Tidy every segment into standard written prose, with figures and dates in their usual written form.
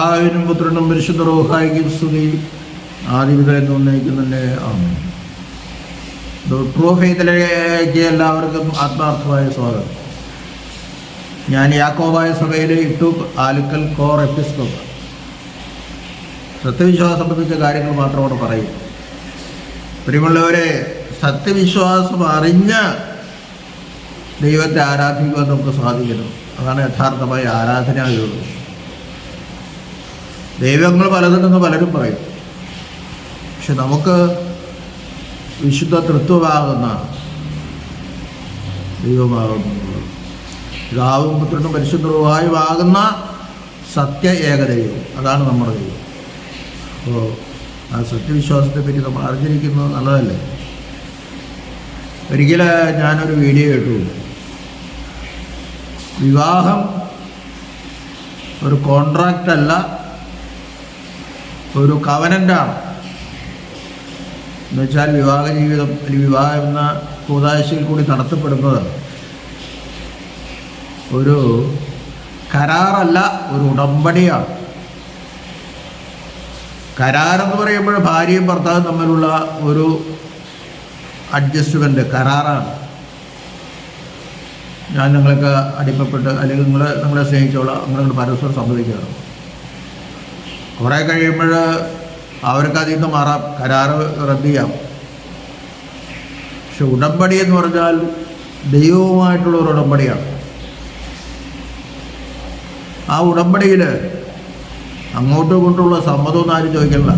പിതാവിനും പുത്രനും പരിശുദ്ധ റൂഹായിക്കും സ്തുതി, ആദിമുതൽ എന്നേക്കും തന്നെ ആമേൻ. ട്രൂ ഫെയ്ത്തിലേക്ക് എല്ലാവർക്കും ആത്മാർത്ഥമായ സ്വാഗതം. ഞാൻ യാക്കോബായ സഭയിലെ ഇട്ടൂപ്പ് ആലുക്കൽ കോർ എപ്പിസ്കോപ്പ്. സത്യവിശ്വാസം സംബന്ധിച്ച കാര്യങ്ങൾ മാത്രം അവിടെ പറയും. പ്രിയമുള്ളവരെ, സത്യവിശ്വാസം അറിഞ്ഞ് ദൈവത്തെ ആരാധിക്കുവാൻ നമുക്ക് സാധിക്കുന്നു. അതാണ് യഥാർത്ഥമായ ആരാധനയുള്ളത്. ദൈവങ്ങൾ പലതുണ്ടെന്ന് പലരും പറയും, പക്ഷെ നമുക്ക് വിശുദ്ധ തൃത്വമാകുന്ന ദൈവമാകുന്നു, പിതാവും പുത്രനും പരിശുദ്ധ റൂഹായുമാകുന്ന സത്യ ഏകദൈവം, അതാണ് നമ്മുടെ ദൈവം. അപ്പോൾ ആ സത്യവിശ്വാസത്തെ പറ്റി നമ്മൾ അറിഞ്ഞിരിക്കുന്നത് നല്ലതല്ലേ. ഒരിക്കൽ ഞാനൊരു വീഡിയോ കേട്ടു. വിവാഹം ഒരു കോൺട്രാക്റ്റ് അല്ല, ഒരു കവനൻ്റാണ്. എന്നുവെച്ചാൽ വിവാഹ ജീവിതം അല്ലെങ്കിൽ വിവാഹം എന്ന കൂതാശയിൽ കൂടി നടത്തപ്പെടുന്നത് ഒരു കരാറല്ല, ഒരു ഉടമ്പടിയാണ്. കരാറെന്ന് പറയുമ്പോൾ ഭാര്യയും ഭർത്താവും തമ്മിലുള്ള ഒരു അഡ്ജസ്റ്റ്മെൻറ്റ് കരാറാണ്. ഞാൻ നിങ്ങളൊക്കെ അടിമപ്പെട്ട് അല്ലെങ്കിൽ നിങ്ങളെ സ്നേഹിച്ചോളാം, നിങ്ങൾ പരസ്പരം സമ്മതിക്കുകയാണ്. കുറേ കഴിയുമ്പോൾ അവർക്ക് അതിൽ നിന്ന് മാറാം, കരാറ് റദ്ദ് ചെയ്യാം. പക്ഷെ ഉടമ്പടി എന്ന് പറഞ്ഞാൽ ദൈവവുമായിട്ടുള്ള ഒരു ഉടമ്പടിയാണ്. ആ ഉടമ്പടിയിൽ അങ്ങോട്ടും ഇങ്ങോട്ടുള്ള സമ്മതമൊന്നും ആരും ചോദിക്കണില്ല,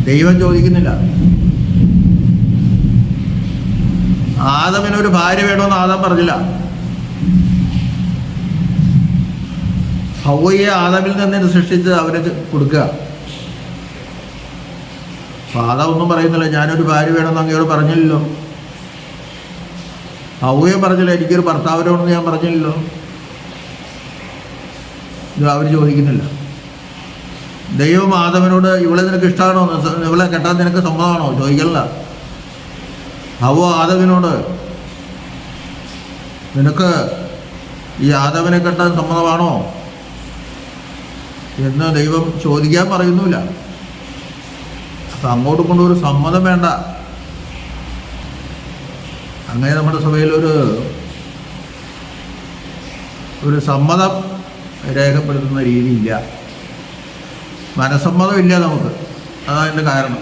ദൈവം ചോദിക്കുന്നില്ല. ആദമിനൊരു ഭാര്യ വേണമെന്ന് ആദം പറഞ്ഞില്ല. ഹവ്വയെ ആദമിൽ നിന്ന് സൃഷ്ടിച്ച് അവന് കൊടുക്കുക. ആദം ഒന്നും പറയുന്നില്ല, ഞാനൊരു ഭാര്യ വേണമെന്ന് അങ്ങയോട് പറഞ്ഞില്ലല്ലോ. ഹവ്വയെ പറഞ്ഞില്ല, എനിക്കൊരു ഭർത്താവിനോടെന്ന് ഞാൻ പറഞ്ഞില്ലല്ലോ. ഇത് അവർ ചോദിക്കുന്നില്ല. ദൈവം ആദമിനോട് ഇവളെ നിനക്ക് ഇഷ്ടമാണോ, ഇവളെ കെട്ടാൻ നിനക്ക് സമ്മതമാണോ ചോദിക്കല്ല. ഹവ്വ ആദമിനോട് നിനക്ക് ഈ ആദമിനെ കെട്ടാൻ സമ്മതമാണോ എന്ന് ദൈവം ചോദിക്കാൻ പറയുന്നില്ല. അപ്പം അങ്ങോട്ട് കൊണ്ടൊരു സമ്മതം വേണ്ട. അങ്ങനെ നമ്മുടെ സഭയിൽ ഒരു സമ്മതം രേഖപ്പെടുത്തുന്ന രീതിയില്ല, മനസ്സമ്മതമില്ല നമുക്ക്. അതാണ് എൻ്റെ കാരണം.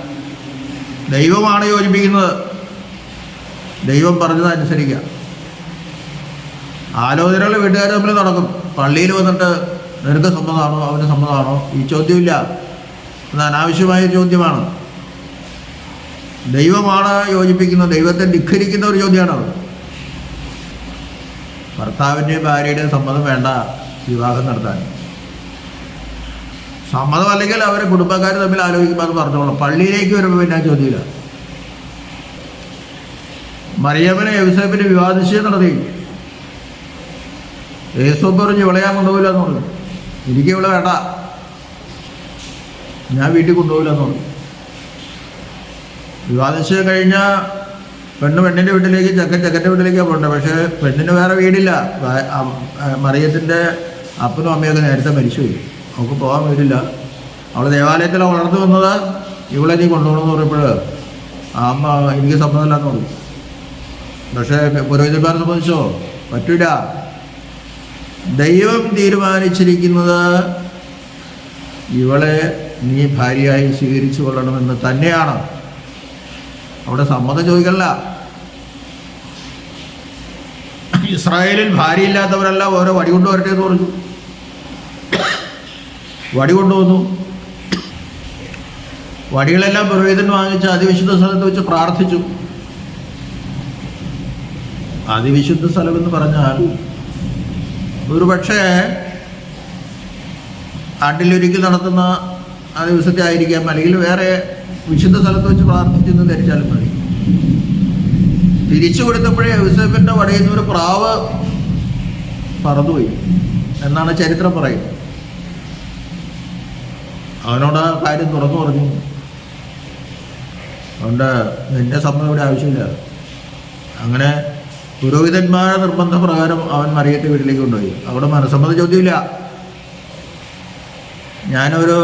ദൈവമാണ് യോജിപ്പിക്കുന്നത്, ദൈവം പറഞ്ഞതനുസരിക്കുക. ആലോചനകൾ വീട്ടുകാർ തമ്മിൽ നടക്കും. പള്ളിയിൽ വന്നിട്ട് നിനക്ക് സമ്മതമാണോ അവന് സമ്മതമാണോ ഈ ചോദ്യമില്ല. അത് അനാവശ്യമായ ചോദ്യമാണ്. ദൈവമാണ് യോജിപ്പിക്കുന്നത്. ദൈവത്തെ ധിക്കരിക്കുന്ന ഒരു ചോദ്യമാണത്. ഭർത്താവിൻ്റെയും ഭാര്യയുടെയും സമ്മതം വേണ്ട വിവാഹം നടത്താൻ. സമ്മതം അല്ലെങ്കിൽ അവരെ കുടുംബക്കാർ തമ്മിൽ ആലോചിക്കുമ്പോൾ അത് പറഞ്ഞോളാം. പള്ളിയിലേക്ക് വരുമ്പോൾ പിന്നെ ചോദ്യമില്ല. മറിയമ്മനെ യോസേഫിന് വിവാഹനിശ്ചയം നടത്തി. യേശുവ് പറഞ്ഞു ഇവളെ ഞാൻ കൊണ്ടുപോകില്ല എന്ന് പറഞ്ഞു. എനിക്ക് ഇവളെ വേണ്ട, ഞാൻ വീട്ടിൽ കൊണ്ടുപോകില്ല എന്ന് പറഞ്ഞു. വിവാഹനിശ്ചയം കഴിഞ്ഞാൽ പെണ്ണിൻ്റെ വീട്ടിലേക്ക്, ചെക്കൻ്റെ വീട്ടിലേക്കാണ് പോകേണ്ടത്. പക്ഷേ പെണ്ണിന് വേറെ വീടില്ല. മറിയത്തിൻ്റെ അപ്പനും അമ്മയൊക്കെ നേരത്തെ മരിച്ചുപോയി, അവൾക്ക് പോകാൻ വീടില്ല. അവൾ ദേവാലയത്തിലാണ് വളർന്നു വന്നത്. ഇവളെ നീ കൊണ്ടുപോകണമെന്ന് പറയുമ്പോൾ അമ്മ എനിക്ക് സമ്മതമില്ലാന്ന് പറഞ്ഞു. പക്ഷേ പുരോഹിതന്മാരെ സംബന്ധിച്ചോ പറ്റില്ല. ദൈവം തീരുമാനിച്ചിരിക്കുന്നത് ഇവളെ നീ ഭാര്യയായി സ്വീകരിച്ചു കൊള്ളണമെന്ന് തന്നെയാണ്. അവിടെ സമ്മതം ചോദിക്കല്ല. ഇസ്രായേലിൽ ഭാര്യയില്ലാത്തവരെല്ലാം ഓരോ വടി കൊണ്ടുവരട്ടെ എന്ന് പറഞ്ഞു. വടി കൊണ്ടുവന്നു. വടികളെല്ലാം പുരോഹിതൻ വാങ്ങിച്ച് അതിവിശുദ്ധ സ്ഥലത്ത് വെച്ച് പ്രാർത്ഥിച്ചു. അതിവിശുദ്ധ സ്ഥലമെന്ന് പറഞ്ഞാൽ ഒരു പക്ഷേ ആണ്ടിലൊരിക്കൽ നടത്തുന്ന ആ ദിവസത്തെ ആയിരിക്കാം, അല്ലെങ്കിൽ വേറെ വിശുദ്ധ സ്ഥലത്ത് വെച്ച് പ്രാർത്ഥിച്ചെന്ന് ധരിച്ചാലും മതി. തിരിച്ചു കൊടുത്തപ്പോഴേ യോസേഫിൻ്റെ വടയിൽ നിന്ന് ഒരു പ്രാവ് പറന്നുപോയി എന്നാണ് ചരിത്രം പറയുന്നത്. അവനോട് ആ കാര്യം തുറന്നു പറഞ്ഞു. അതുകൊണ്ട് നിന്റെ സമ്മതം ഇവിടെ ആവശ്യമില്ല. അങ്ങനെ പുരോഹിതന്മാരുടെ നിർബന്ധപ്രകാരം അവൻ മറിയത്തെ വീട്ടിലേക്ക് കൊണ്ടുപോയി. അവിടെ മനസ്സമ്മത ചോദ്യമില്ല. ഞാനൊരു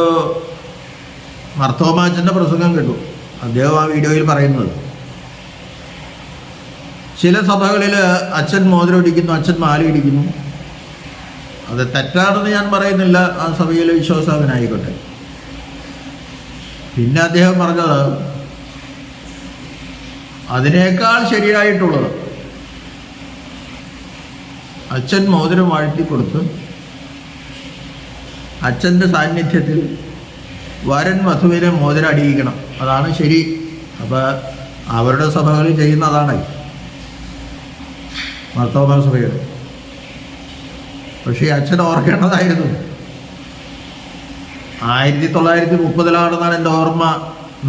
മർത്തോമാച്ചൻ്റെ പ്രസംഗം കേട്ടു. അദ്ദേഹം ആ വീഡിയോയിൽ പറയുന്നത്, ചില സഭകളിൽ അച്ഛൻ മോതിരം ഇടിക്കുന്നു, അച്ഛൻ മാല ഇടിക്കുന്നു. അത് തെറ്റാണെന്ന് ഞാൻ പറയുന്നില്ല, ആ സഭയിലെ വിശ്വാസവനായിക്കോട്ടെ. പിന്നെ അദ്ദേഹം പറഞ്ഞത് അതിനേക്കാൾ ശരിയായിട്ടുള്ളത് അച്ഛൻ മോതിരം വാഴ്ത്തിക്കൊടുത്ത് അച്ഛൻ്റെ സാന്നിധ്യത്തിൽ വരൻ വധുവിനെ മോതിരം അടിയിക്കണം, അതാണ് ശരി. അപ്പോൾ അവരുടെ സഭകളിൽ ചെയ്യുന്ന അതാണ് മാർത്തോമാ സഭയിൽ. പക്ഷേ അച്ഛൻ ഓർക്കേണ്ടതായിരുന്നു 1930 എൻ്റെ ഓർമ്മ,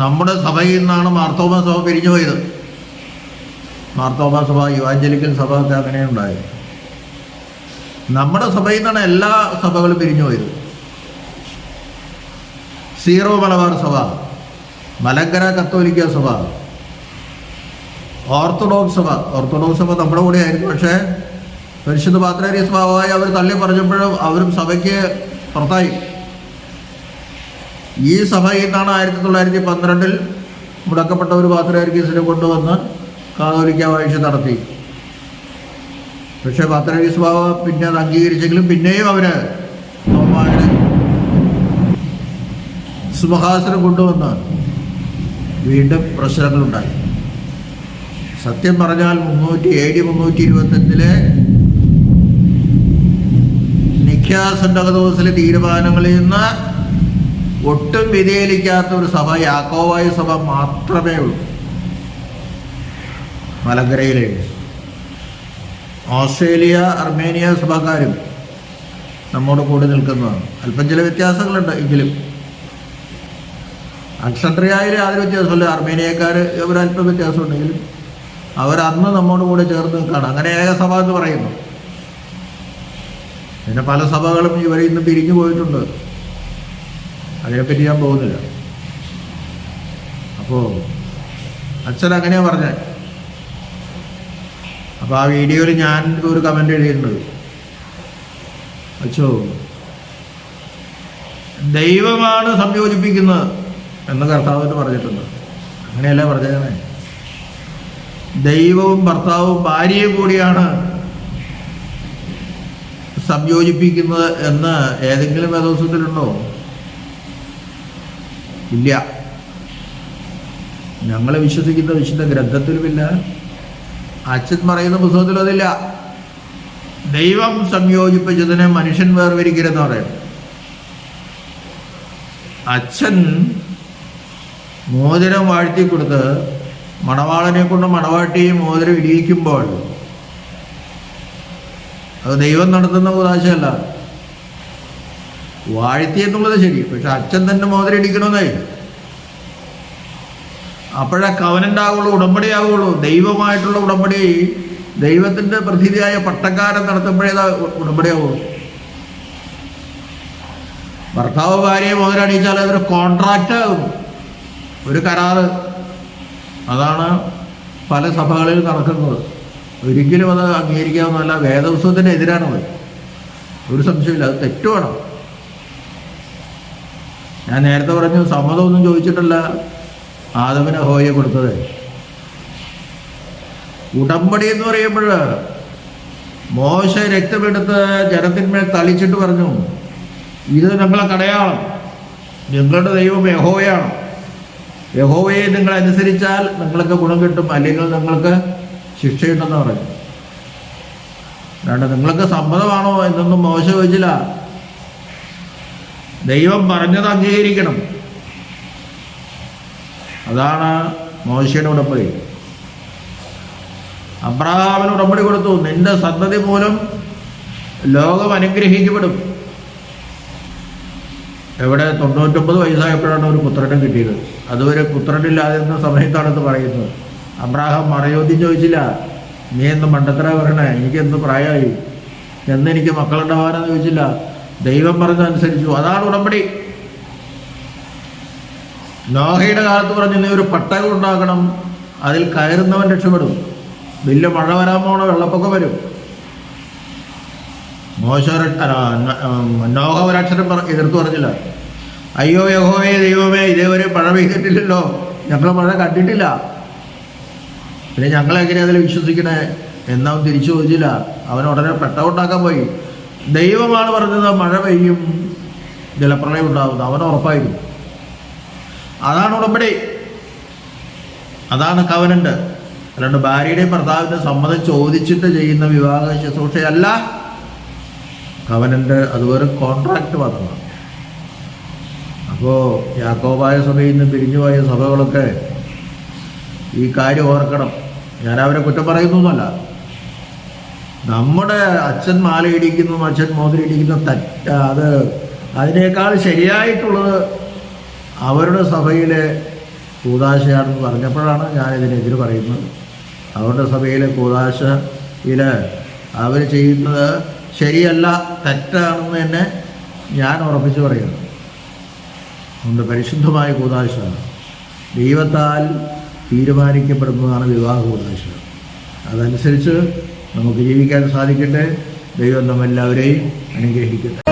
നമ്മുടെ സഭയിൽ നിന്നാണ് മാർത്തോമാ സഭ പിരിഞ്ഞു പോയത്. മാർത്തോമാ സഭ, ഇവാഞ്ചലിക്കൽ സഭ ഒക്കെ അങ്ങനെ ഉണ്ടായത്. നമ്മുടെ സഭയിൽ നിന്നാണ് എല്ലാ സഭകളും പിരിഞ്ഞു പോയത്. സീറോ മലബാർ സഭ, മലങ്കര കത്തോലിക്ക സഭ, ഓർത്തഡോക്സ് സഭ. ഓർത്തഡോക്സ് സഭ നമ്മുടെ കൂടെ ആയിരുന്നു. പക്ഷേ പരിശുദ്ധ പാത്രിയാർക്കീസ് സഭയായി അവർ തള്ളി പറഞ്ഞപ്പോഴും അവരും സഭയ്ക്ക് പുറത്തായി. ഈ സഭയിൽ നിന്നാണ് 1912 മുടക്കപ്പെട്ട ഒരു പാത്രിയാർക്കീസിനെ കൊണ്ടുവന്ന് കാതോലിക്ക വാഴ്ച നടത്തി. പക്ഷേ പാത്രിയാർക്കീസ് സഭ പിന്നെ അത് അംഗീകരിച്ചെങ്കിലും പിന്നെയും അവര് സിംഹാസനം കൊണ്ടുവന്ന് വീണ്ടും പ്രശ്നങ്ങളുണ്ടായി. സത്യം പറഞ്ഞാൽ 325 നിഖ്യാ സുന്നഹദോസിലെ തീരുമാനങ്ങളിൽ നിന്ന് ഒട്ടും വ്യതിചലിക്കാത്ത ഒരു സഭ യാക്കോബായ സഭ മാത്രമേ ഉള്ളൂ മലങ്കരയിലെ. ഓസ്ട്രേലിയ, അർമേനിയ സഭക്കാരും നമ്മോട് കൂടി നിൽക്കുന്നതാണ്. അല്പം ചില വ്യത്യാസങ്ങളുണ്ട് എങ്കിലും. അലക്സാണ്ട്രിയയിൽ യാതൊരു വ്യത്യാസമില്ല. അർമേനിയക്കാർ ഒരല്പം വ്യത്യാസമുണ്ടെങ്കിലും അവരന്ന് നമ്മോട് കൂടെ ചേർന്ന് നിൽക്കുകയാണ്. അങ്ങനെ ഏകസഭ എന്ന് പറയുന്നു. പിന്നെ പല സഭകളും ഇവരിൽ നിന്ന് പിരിഞ്ഞു പോയിട്ടുണ്ട്. അതിനെപ്പറ്റി ഞാൻ പോകുന്നില്ല. അപ്പോൾ അച്ഛൻ അങ്ങനെയാണ് പറഞ്ഞത്. അപ്പോൾ ആ വീഡിയോയിൽ ഞാൻ ഒരു കമൻ്റ് എഴുതിയിട്ടുണ്ട്. അച്ഛോ, ദൈവമാണ് സംയോജിപ്പിക്കുന്നത് എന്ന് കർത്താവിന് പറഞ്ഞിട്ടുണ്ട്. അങ്ങനെയല്ല പറഞ്ഞേ. ദൈവവും ഭർത്താവും ഭാര്യയും കൂടിയാണ് സംയോജിപ്പിക്കുന്നത് എന്ന് ഏതെങ്കിലും വേദോസത്തിലുണ്ടോ? ഇല്ല. ഞങ്ങൾ വിശ്വസിക്കുന്ന വിശുദ്ധ ഗ്രന്ഥത്തിലുമില്ല, അച്ഛൻ പറയുന്ന പുസ്തകത്തിലും അതില്ല. ദൈവം സംയോജിപ്പിച്ചതിനെ മനുഷ്യൻ വേർതിരിക്കരുതെന്ന് പറയുന്നു. അച്ഛൻ മോതിരം വാഴ്ത്തി കൊടുത്ത് മണവാളനെ കൊണ്ട് മണവാട്ടിയും മോതിരം ഇടിയിക്കുമ്പോൾ അത് ദൈവം നടത്തുന്ന ഉദാശയല്ല. വാഴ്ത്തി എന്നുള്ളത് ശരി, പക്ഷെ അച്ഛൻ തന്നെ മോതിരം ഇടിക്കണമെന്നായി. അപ്പോഴേ കവനൻ്റ് ആവുള്ളൂ, ഉടമ്പടിയാവുള്ളൂ. ദൈവമായിട്ടുള്ള ഉടമ്പടി, ദൈവത്തിൻ്റെ പ്രതിനിധിയായ പട്ടക്കാരൻ നടത്തുമ്പോഴേ ഉടമ്പടിയാവുള്ളൂ. ഭർത്താവ് ഭാര്യയെ മോതിരം അടിച്ചാൽ അതൊരു കോൺട്രാക്റ്റ് ആകും, ഒരു കരാറ്. അതാണ് പല സഭകളിൽ നടക്കുന്നത്. ഒരിക്കലും അത് അംഗീകരിക്കാവുന്നതല്ല. വേദപുസ്തകത്തിന് എതിരാണത്, ഒരു സംശയമില്ല. അത് തെറ്റുമാണ്. ഞാൻ നേരത്തെ പറഞ്ഞു, സമ്മതമൊന്നും ചോദിച്ചിട്ടല്ല ആദമിന് ഹോയെ കൊടുത്തത്. ഉടമ്പടി എന്ന് പറയുമ്പോൾ മോശ രക്തമെടുത്ത് ജനത്തിന്മേൽ തളിച്ചിട്ട് പറഞ്ഞു, ഇത് ഞങ്ങളെ കടയാളം, നിങ്ങളുടെ ദൈവം യഹോവയാണ്. യഹോവയെ നിങ്ങൾ അനുസരിച്ചാൽ നിങ്ങൾക്ക് ഗുണം കിട്ടും, അല്ലെങ്കിൽ നിങ്ങൾക്ക് ശിക്ഷയുണ്ടെന്ന് പറഞ്ഞു. അല്ലാണ്ട് നിങ്ങൾക്ക് സമ്മതമാണോ എന്നൊന്നും മോശ ചോദിച്ചില്ല. ദൈവം പറഞ്ഞത് അംഗീകരിക്കണം. അതാണ് മോശയുടെ ഉടമ്പടി. അബ്രഹാമിന് ഉടമ്പടി കൊടുത്തു, നിന്റെ സന്തതി മൂലം ലോകം അനുഗ്രഹിക്കപ്പെടും. എവിടെ 99 വയസ്സായപ്പോഴാണ് ഒരു പുത്രനെ കിട്ടിയത്. അതുവരെ പുത്രനില്ലാതിരുന്ന സമയത്താണെന്ന് പറയുന്നത്. അബ്രഹാം മറയോദ്യം ചോദിച്ചില്ല, നീ എന്ന് മണ്ടത്തര പറയണേ, എനിക്കെന്ത് പ്രായമായി, എന്നെനിക്ക് മക്കളുണ്ടാവാനെന്ന് ചോദിച്ചില്ല. ദൈവം പറഞ്ഞതനുസരിച്ചു. അതാണ് ഉടമ്പടി. നോഹയുടെ കാലത്ത് പറഞ്ഞു, നീ ഒരു പട്ടകം ഉണ്ടാക്കണം, അതിൽ കയറുന്നവൻ രക്ഷപ്പെടും. വലിയ മഴ വരാൻ പോണ, വെള്ളപ്പൊക്കം വരും. നോഹ ഒരക്ഷരം എതിർത്ത് പറഞ്ഞില്ല. അയ്യോ യഹോവേ ദൈവമേ, ഇതേവരെ മഴ പെയ്തിട്ടില്ലല്ലോ, ഞങ്ങൾ മഴ കണ്ടിട്ടില്ല, പിന്നെ ഞങ്ങളെങ്ങനെ അതിൽ വിശ്വസിക്കണേ എന്നവൻ തിരിച്ചു ചോദിച്ചില്ല. അവൻ ഉടനെ പെട്ടവുണ്ടാക്കാൻ പോയി. ദൈവമാണ് പറഞ്ഞത് മഴ പെയ്യും, ജലപ്രളയം ഉണ്ടാകുന്നു, അവൻ ഉറപ്പായിരുന്നു. അതാണ് ഉടമ്പടി, അതാണ് കവനന്റ്. അല്ലാണ്ട് ഭാര്യയുടെയും ഭർത്താവിൻ്റെ സമ്മതം ചോദിച്ചിട്ട് ചെയ്യുന്ന വിവാഹ ശുശ്രൂഷയല്ല കവനന്റ്. അതുവരെ കോൺട്രാക്ട് മാത്രമാണ്. അപ്പോൾ യാക്കോബായ സഭയിൽ നിന്ന് പിരിഞ്ഞുപോയ സഭകളൊക്കെ ഈ കാര്യം ഓർക്കണം. ഞാൻ അവരെ കുറ്റം പറയുന്നൊന്നുമല്ല. നമ്മുടെ അച്ഛൻ മാലയിടിക്കുന്നു, അച്ഛൻ മോതിരിടിക്കുന്നു, അത് അതിനേക്കാൾ ശരിയായിട്ടുള്ളത് അവരുടെ സഭയിലെ കൂദാശയാണെന്ന് പറഞ്ഞപ്പോഴാണ് ഞാനിതിനെതിരെ പറയുന്നത്. അവരുടെ സഭയിലെ കൂദാശയിൽ അവർ ചെയ്യുന്നത് ശരിയല്ല, തെറ്റാണെന്ന് തന്നെ ഞാൻ ഉറപ്പിച്ച് പറയുന്നു. അതുകൊണ്ട് പരിശുദ്ധമായ കൂദാശ ദൈവത്താൽ തീരുമാനിക്കപ്പെടുന്നതാണ് വിവാഹ കൂദാശ. അതനുസരിച്ച് നമുക്ക് ജീവിക്കാൻ സാധിക്കട്ടെ. ദൈവം നമ്മെല്ലാവരെയും അനുഗ്രഹിക്കട്ടെ.